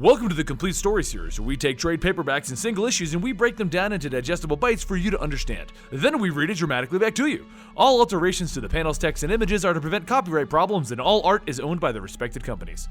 Welcome to the Complete Story Series, where we take trade paperbacks and single issues and we break them down into digestible bites for you to understand. Then we read it dramatically back to you. All alterations to the panels, text, and images are to prevent copyright problems, and all art is owned by the respected companies.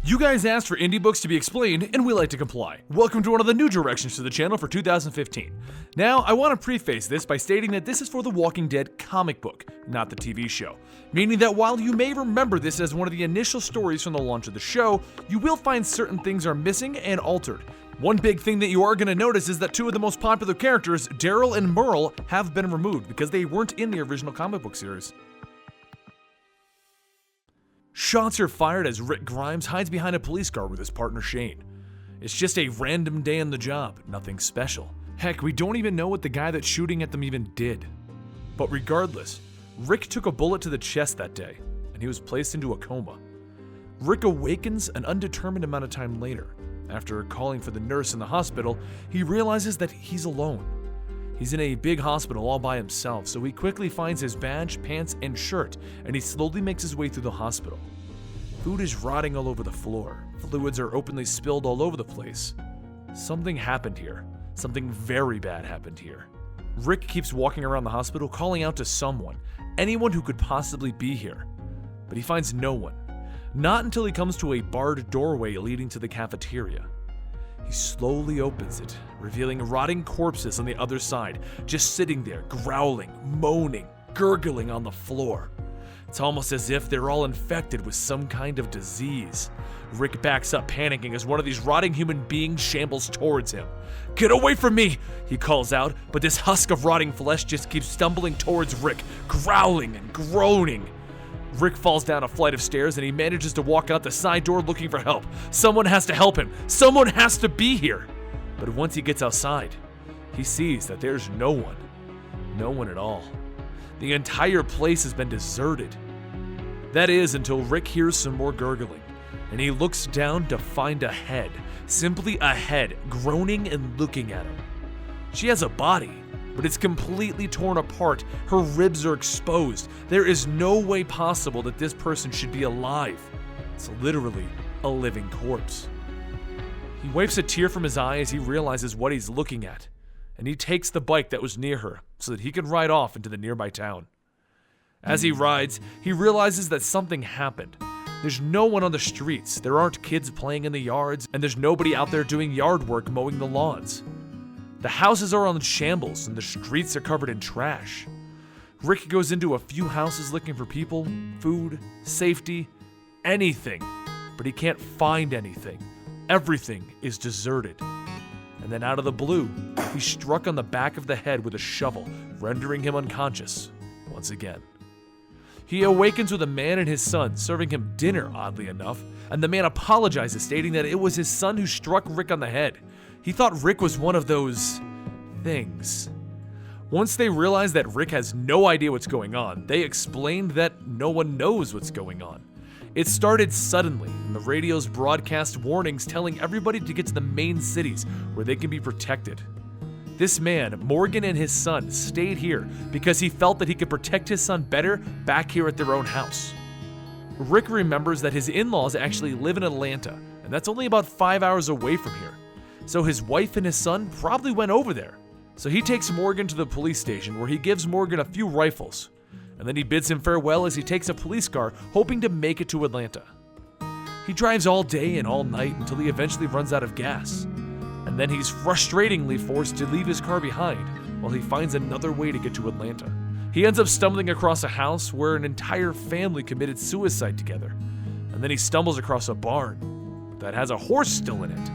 You guys asked for indie books to be explained, and we like to comply. Welcome to one of the new directions to the channel for 2015. Now, I want to preface this by stating that this is for the Walking Dead comic book, not the TV show. Meaning that while you may remember this as one of the initial stories from the launch of the show, you will find certain things are missing and altered. One big thing that you are going to notice is that two of the most popular characters, Daryl and Merle, have been removed because they weren't in the original comic book series. Shots are fired as Rick Grimes hides behind a police car with his partner Shane. It's just a random day on the job, nothing special. Heck, we don't even know what the guy that's shooting at them even did. But regardless, Rick took a bullet to the chest that day, and he was placed into a coma. Rick awakens an undetermined amount of time later. After calling for the nurse in the hospital, he realizes that he's alone. He's in a big hospital all by himself, so he quickly finds his badge, pants, and shirt, and he slowly makes his way through the hospital. Food is rotting all over the floor. Fluids are openly spilled all over the place. Something happened here. Something very bad happened here. Rick keeps walking around the hospital calling out to someone, anyone who could possibly be here. But he finds no one. Not until he comes to a barred doorway leading to the cafeteria. He slowly opens it, revealing rotting corpses on the other side, just sitting there, growling, moaning, gurgling on the floor. It's almost as if they're all infected with some kind of disease. Rick backs up, panicking as one of these rotting human beings shambles towards him. "Get away from me!" he calls out, but this husk of rotting flesh just keeps stumbling towards Rick, growling and groaning. Rick falls down a flight of stairs and he manages to walk out the side door looking for help. Someone has to help him. Someone has to be here. But once he gets outside, he sees that there's no one. No one at all. The entire place has been deserted. That is until Rick hears some more gurgling, and he looks down to find a head. Simply a head, groaning and looking at him. She has a body, but it's completely torn apart. Her ribs are exposed. There is no way possible that this person should be alive. It's literally a living corpse. He wipes a tear from his eye as he realizes what he's looking at, and he takes the bike that was near her so that he can ride off into the nearby town. As he rides, he realizes that something happened. There's no one on the streets, there aren't kids playing in the yards, and there's nobody out there doing yard work mowing the lawns. The houses are on shambles and the streets are covered in trash. Rick goes into a few houses looking for people, food, safety, anything, but he can't find anything. Everything is deserted. And then out of the blue, he's struck on the back of the head with a shovel, rendering him unconscious once again. He awakens with a man and his son serving him dinner, oddly enough, and the man apologizes, stating that it was his son who struck Rick on the head. He thought Rick was one of those things. Once they realize that Rick has no idea what's going on, they explained that no one knows what's going on. It started suddenly, and the radios broadcast warnings telling everybody to get to the main cities where they can be protected. This man, Morgan, and his son stayed here because he felt that he could protect his son better back here at their own house. Rick remembers that his in-laws actually live in Atlanta, and that's only about 5 hours away from here. So his wife and his son probably went over there. So he takes Morgan to the police station where he gives Morgan a few rifles, and then he bids him farewell as he takes a police car hoping to make it to Atlanta. He drives all day and all night until he eventually runs out of gas. And then he's frustratingly forced to leave his car behind while he finds another way to get to Atlanta. He ends up stumbling across a house where an entire family committed suicide together. And then he stumbles across a barn that has a horse still in it.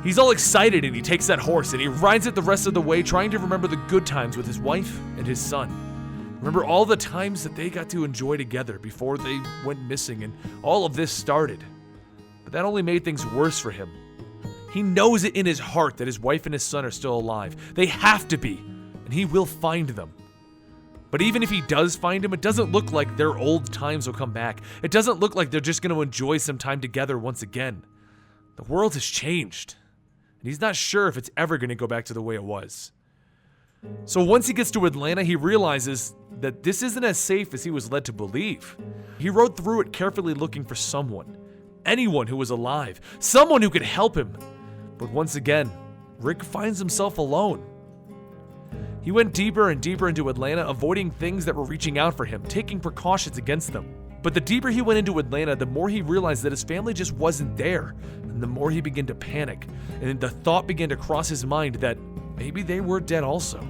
He's all excited and he takes that horse and he rides it the rest of the way, trying to remember the good times with his wife and his son. Remember all the times that they got to enjoy together before they went missing and all of this started. But that only made things worse for him. He knows it in his heart that his wife and his son are still alive. They have to be, and he will find them. But even if he does find them, it doesn't look like their old times will come back. It doesn't look like they're just going to enjoy some time together once again. The world has changed, and he's not sure if it's ever going to go back to the way it was. So once he gets to Atlanta, he realizes that this isn't as safe as he was led to believe. He rode through it carefully looking for someone, anyone who was alive, someone who could help him. But once again, Rick finds himself alone. He went deeper and deeper into Atlanta, avoiding things that were reaching out for him, taking precautions against them. But the deeper he went into Atlanta, the more he realized that his family just wasn't there, and the more he began to panic, and the thought began to cross his mind that maybe they were dead also.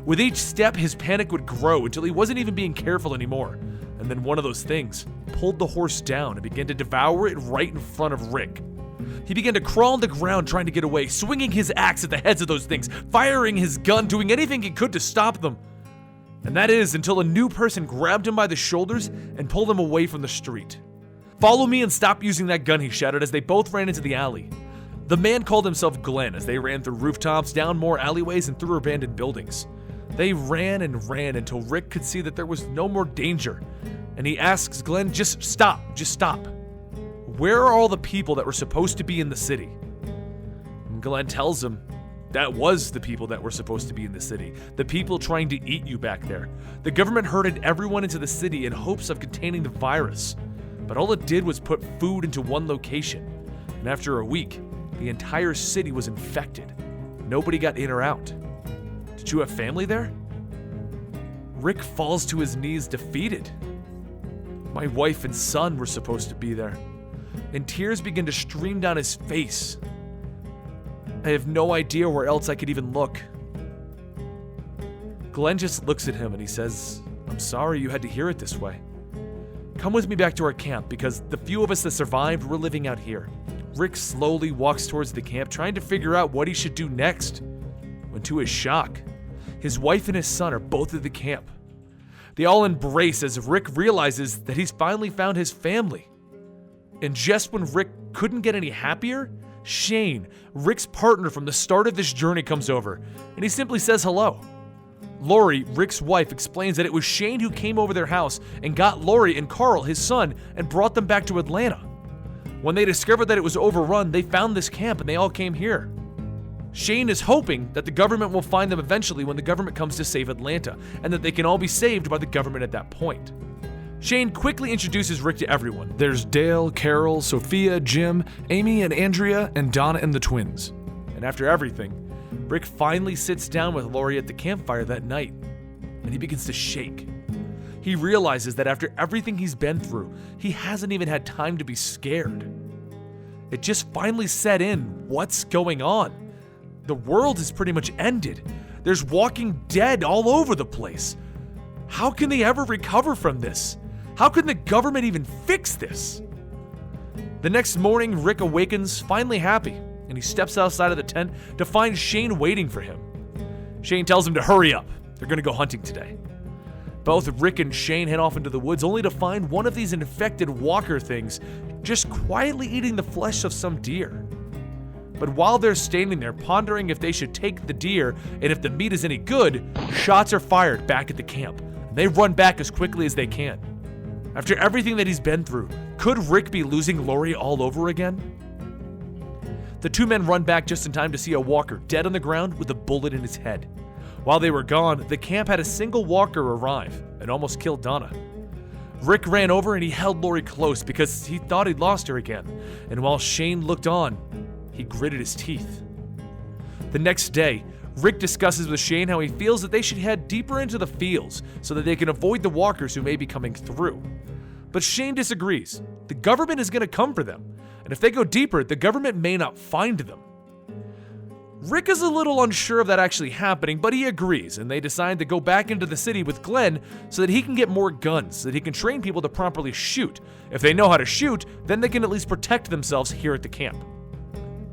With each step, his panic would grow until he wasn't even being careful anymore, and then one of those things pulled the horse down and began to devour it right in front of Rick. He began to crawl on the ground trying to get away, swinging his axe at the heads of those things, firing his gun, doing anything he could to stop them. And that is until a new person grabbed him by the shoulders and pulled him away from the street. "Follow me and stop using that gun," he shouted as they both ran into the alley. The man called himself Glenn as they ran through rooftops, down more alleyways, and through abandoned buildings. They ran and ran until Rick could see that there was no more danger, and he asks Glenn, just stop. Where are all the people that were supposed to be in the city?" And Glenn tells him that was the people that were supposed to be in the city, the people trying to eat you back there. The government herded everyone into the city in hopes of containing the virus, but all it did was put food into one location, and after a week, the entire city was infected. Nobody got in or out. Did you have family there? Rick falls to his knees defeated. "My wife and son were supposed to be there," and tears begin to stream down his face. "I have no idea where else I could even look." Glenn just looks at him and he says, "I'm sorry you had to hear it this way. Come with me back to our camp because the few of us that survived were living out here." Rick slowly walks towards the camp, trying to figure out what he should do next, when to his shock, his wife and his son are both at the camp. They all embrace as Rick realizes that he's finally found his family. And just when Rick couldn't get any happier, Shane, Rick's partner from the start of this journey, comes over, and he simply says hello. Lori, Rick's wife, explains that it was Shane who came over their house and got Lori and Carl, his son, and brought them back to Atlanta. When they discovered that it was overrun, they found this camp and they all came here. Shane is hoping that the government will find them eventually when the government comes to save Atlanta, and that they can all be saved by the government at that point. Shane quickly introduces Rick to everyone. There's Dale, Carol, Sophia, Jim, Amy and Andrea, and Donna and the twins. And after everything, Rick finally sits down with Lori at the campfire that night, and he begins to shake. He realizes that after everything he's been through, he hasn't even had time to be scared. It just finally set in. What's going on? The world has pretty much ended. There's walking dead all over the place. How can they ever recover from this? How can the government even fix this? The next morning, Rick awakens, finally happy, and he steps outside of the tent to find Shane waiting for him. Shane tells him to hurry up. They're going to go hunting today. Both Rick and Shane head off into the woods only to find one of these infected walker things just quietly eating the flesh of some deer. But while they're standing there pondering if they should take the deer and if the meat is any good, shots are fired back at the camp, and they run back as quickly as they can. After everything that he's been through, could Rick be losing Lori all over again? The two men run back just in time to see a walker dead on the ground with a bullet in his head. While they were gone, the camp had a single walker arrive and almost killed Donna. Rick ran over and he held Lori close because he thought he'd lost her again, and while Shane looked on, he gritted his teeth. The next day, Rick discusses with Shane how he feels that they should head deeper into the fields so that they can avoid the walkers who may be coming through. But Shane disagrees. The government is going to come for them, and if they go deeper, the government may not find them. Rick is a little unsure of that actually happening, but he agrees, and they decide to go back into the city with Glenn so that he can get more guns, so that he can train people to properly shoot. If they know how to shoot, then they can at least protect themselves here at the camp.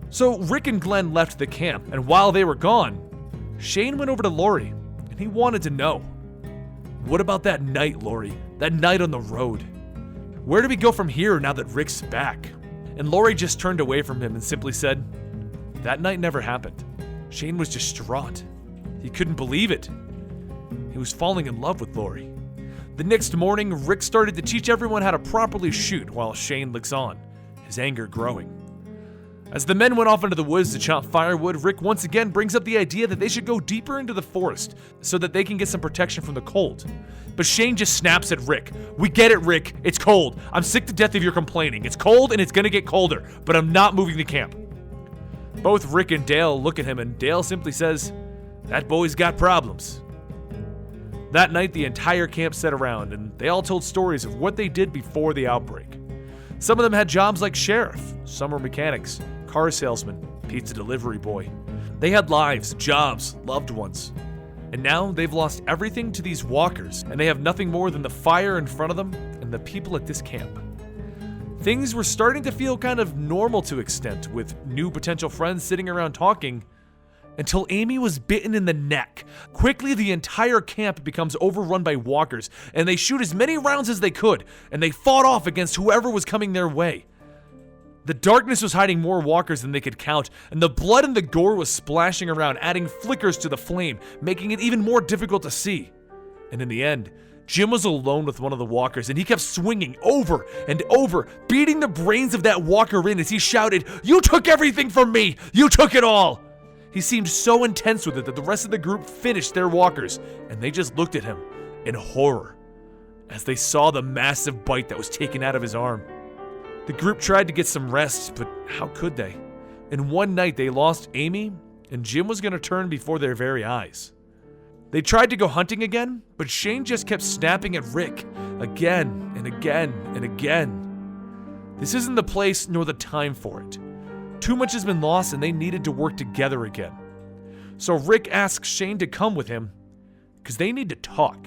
So Rick and Glenn left the camp, and while they were gone, Shane went over to Lori, and he wanted to know, what about that night, Lori? That night on the road? Where do we go from here now that Rick's back? And Lori just turned away from him and simply said, that night never happened. Shane was distraught. He couldn't believe it. He was falling in love with Lori. The next morning, Rick started to teach everyone how to properly shoot while Shane looks on, his anger growing. As the men went off into the woods to chop firewood, Rick once again brings up the idea that they should go deeper into the forest so that they can get some protection from the cold. But Shane just snaps at Rick. "We get it, Rick. It's cold. I'm sick to death of your complaining. It's cold and it's gonna get colder, but I'm not moving the camp." Both Rick and Dale look at him, and Dale simply says, "That boy's got problems." That night, the entire camp sat around, and they all told stories of what they did before the outbreak. Some of them had jobs like sheriff, some were mechanics, car salesman, pizza delivery boy. They had lives, jobs, loved ones. And now they've lost everything to these walkers, and they have nothing more than the fire in front of them and the people at this camp. Things were starting to feel kind of normal to extent, with new potential friends sitting around talking, until Amy was bitten in the neck. Quickly, the entire camp becomes overrun by walkers, and they shoot as many rounds as they could, and they fought off against whoever was coming their way. The darkness was hiding more walkers than they could count, and the blood and the gore was splashing around, adding flickers to the flame, making it even more difficult to see. And in the end, Jim was alone with one of the walkers, and he kept swinging over and over, beating the brains of that walker in as he shouted, "You took everything from me! You took it all!" He seemed so intense with it that the rest of the group finished their walkers, and they just looked at him in horror as they saw the massive bite that was taken out of his arm. The group tried to get some rest, but how could they? In one night, they lost Amy, and Jim was going to turn before their very eyes. They tried to go hunting again, but Shane just kept snapping at Rick again and again and again. This isn't the place nor the time for it. Too much has been lost, and they needed to work together again. So Rick asks Shane to come with him because they need to talk.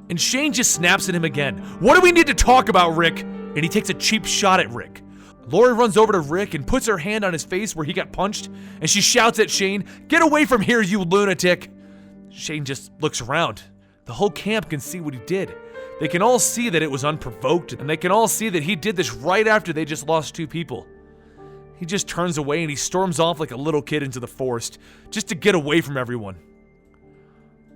And Shane just snaps at him again. "What do we need to talk about, Rick?" And he takes a cheap shot at Rick. Lori runs over to Rick and puts her hand on his face where he got punched, and she shouts at Shane, "Get away from here, you lunatic!" Shane just looks around. The whole camp can see what he did. They can all see that it was unprovoked, and they can all see that he did this right after they just lost 2 people. He just turns away and he storms off like a little kid into the forest, just to get away from everyone.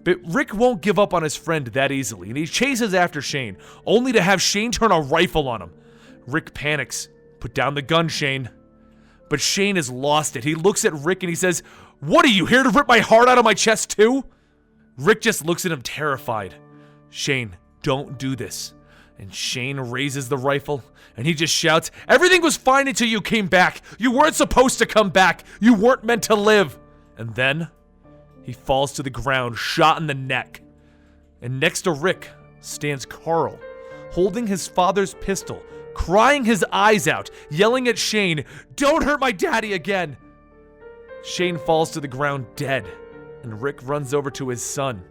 But Rick won't give up on his friend that easily, and he chases after Shane, only to have Shane turn a rifle on him. Rick panics. "Put down the gun, Shane." But Shane has lost it. He looks at Rick and he says, "What are you, here to rip my heart out of my chest too?" Rick just looks at him terrified. "Shane, don't do this." And Shane raises the rifle, and he just shouts, "Everything was fine until you came back. You weren't supposed to come back. You weren't meant to live." And then he falls to the ground, shot in the neck. And next to Rick stands Carl, holding his father's pistol, crying his eyes out, yelling at Shane, "Don't hurt my daddy again!" Shane falls to the ground dead, and Rick runs over to his son.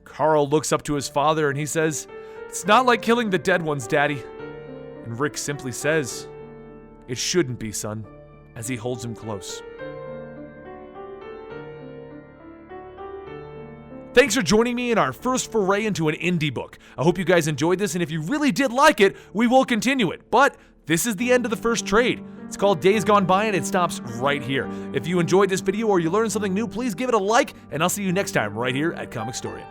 Carl looks up to his father and he says, "It's not like killing the dead ones, Daddy." And Rick simply says, "It shouldn't be, son," as he holds him close. Thanks for joining me in our first foray into an indie book. I hope you guys enjoyed this, and if you really did like it, we will continue it. But this is the end of the first trade. It's called Days Gone By, and it stops right here. If you enjoyed this video or you learned something new, please give it a like, and I'll see you next time right here at Comicstorian.